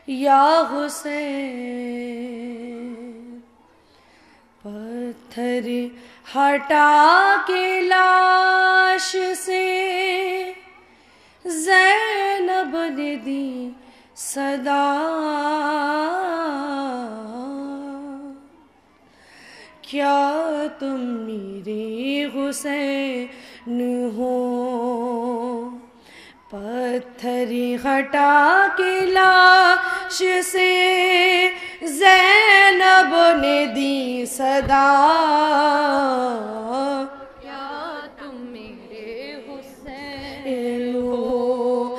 یا حسین، پتھر ہٹا کے لاش سے زینب نے دی صدا، کیا تم میرے حسین ہو؟ پتھر ہٹا کے لاش سے زینب نے دی صدا، کیا تم میرے حسین ہو؟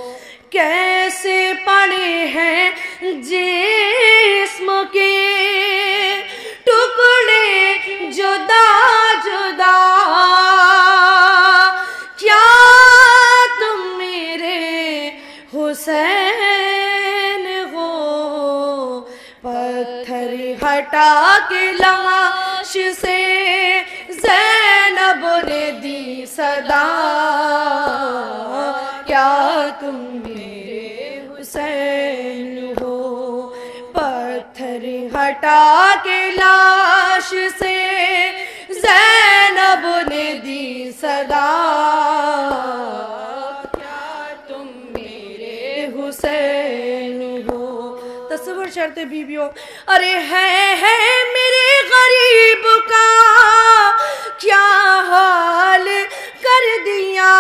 کیسے پڑے ہیں جسم کے ٹکڑے جدا جدا، کیا تم میرے حسین ہو؟ پتھر ہٹا کے لاش سے زینب نے دی صدا، کیا تم میرے حسین ہو؟ پتھر ہٹا کے لاش سے زینب نے دی صدا، کیا تم میرے حسین ہو؟ تصور شرط بیویوں، ارے ہے میرے غریب کا کیا حال کر دیا،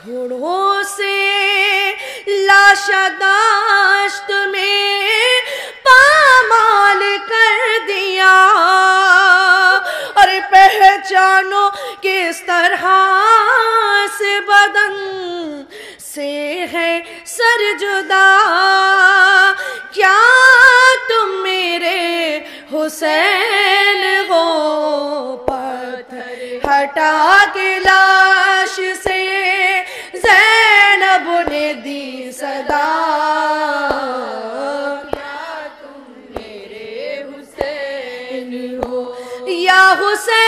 گھوڑوں سے لاشداشت میں پامال کر دیا، اور پہچانو کس طرح سے بدن سے ہے سر جدا، کیا تم میرے حسین ہو؟ پتھر ہٹا کے لاش سے زینب نے دی صدا، کیا تم میرے حسین ہو؟ یا حسین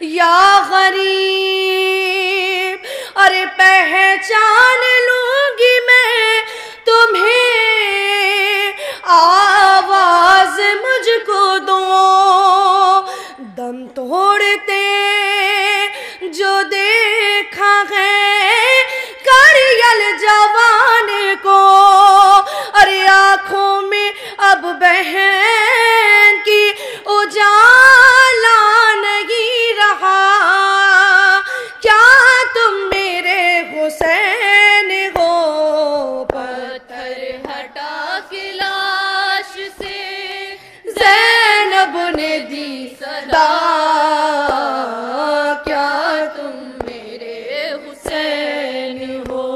یا غریب، ارے پہچان لوں گی میں تمہیں، آواز مجھ کو دو، دم توڑتے جو دیکھا ہے کریل جوان کو، ارے آنکھوں میں اب بہن کی اجالا نہیں رہا، کیا تم میرے حسین ہو؟ پتھر ہٹا کے لاش سے زینب نے دی صدا، کیا تم میرے حسین ہو؟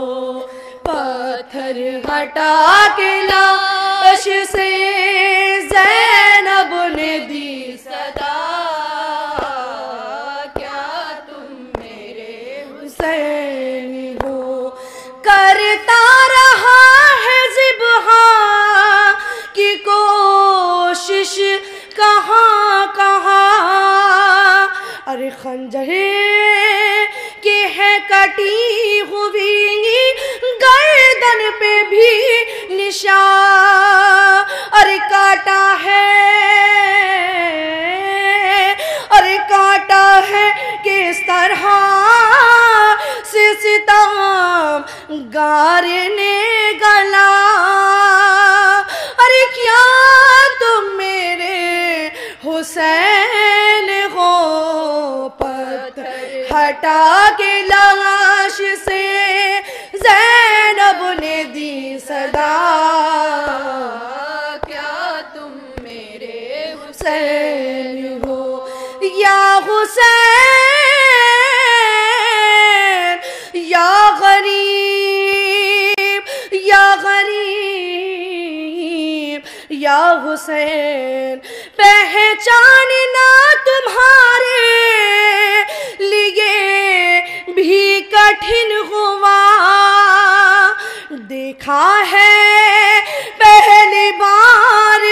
پتھر ہٹا کے لاش سے زینب نے دی صدا، کیا تم میرے حسین ہو؟ کرتا رہا ہے ذبح کی کوشش کہاں کہاں، ارے خنجر کی ہے کٹی ہوئی گردن پہ بھی نشان، ارے کاٹا ہے، ارے کاٹا ہے کس طرح سے ستم گار نے گلا، ارے کیا تم میرے حسین ہو؟ پتھر ہٹا کے لاش سے زینب نے دی صدا، کیا تم میرے حسین ہو؟ یا حسین یا غریب یا غریب یا حسین، پہچاننا تمہارے لیے بھی کٹھن ہوا، دیکھا ہے پہلی بار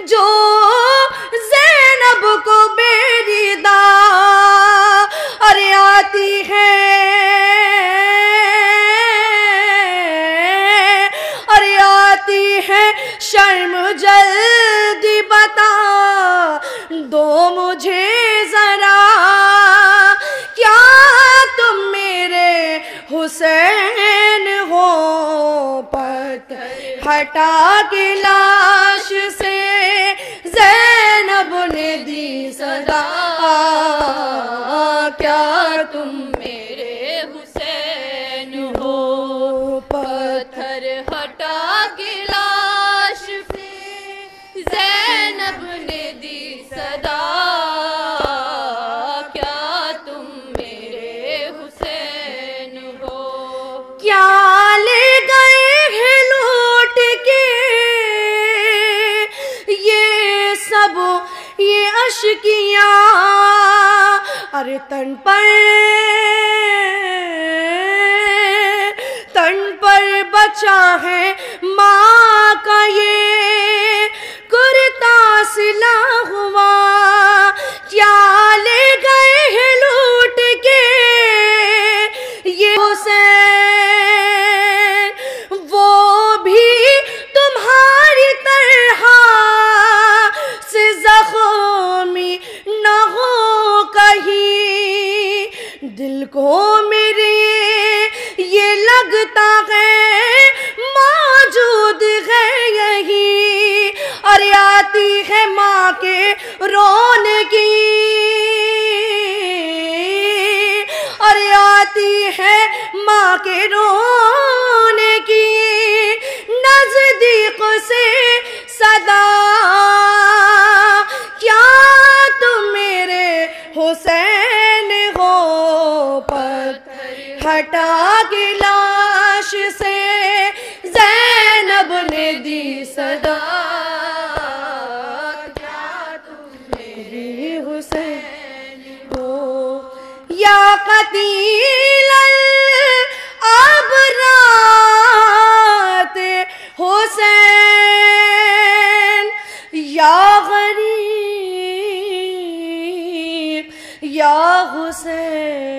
جو زینب کو بیری دا، ارے آتی ہے بتا دو مجھے ذرا، کیا تم میرے حسین ہو؟ پتھر ہٹا کے لاش سے زینب نے دی صدا، کیا تم میرے حسین ہو؟ پتھر ہٹا کے لاش سے زینب نے دی صدا، کیا تم میرے حسین ہو؟ کیا لے گئے ہیں لوٹ کے یہ سب یہ اشکیاں، ارے تن پر بچا ہے ماں کا یہ کرتا سلا ہوا، کیا لے گئے ہیں لوٹ کے یہ حسین، وہ بھی تمہاری طرح سے زخمی نہ ہو کہیں، دل کو میرے یہ لگتا ہے موجود ہے یہی، اور آتی ہے ماں کے رونے کی، اور آتی ہے ماں کے رونے کی نزدیک سے صدا، کیا تم میرے حسین ہو؟ پتھر ہٹا کے لاش سے زینب نے دی صدا، کیا تم میرے حسین ہو؟ یا قتیل الابرات حسین، یا غریب یا حسین۔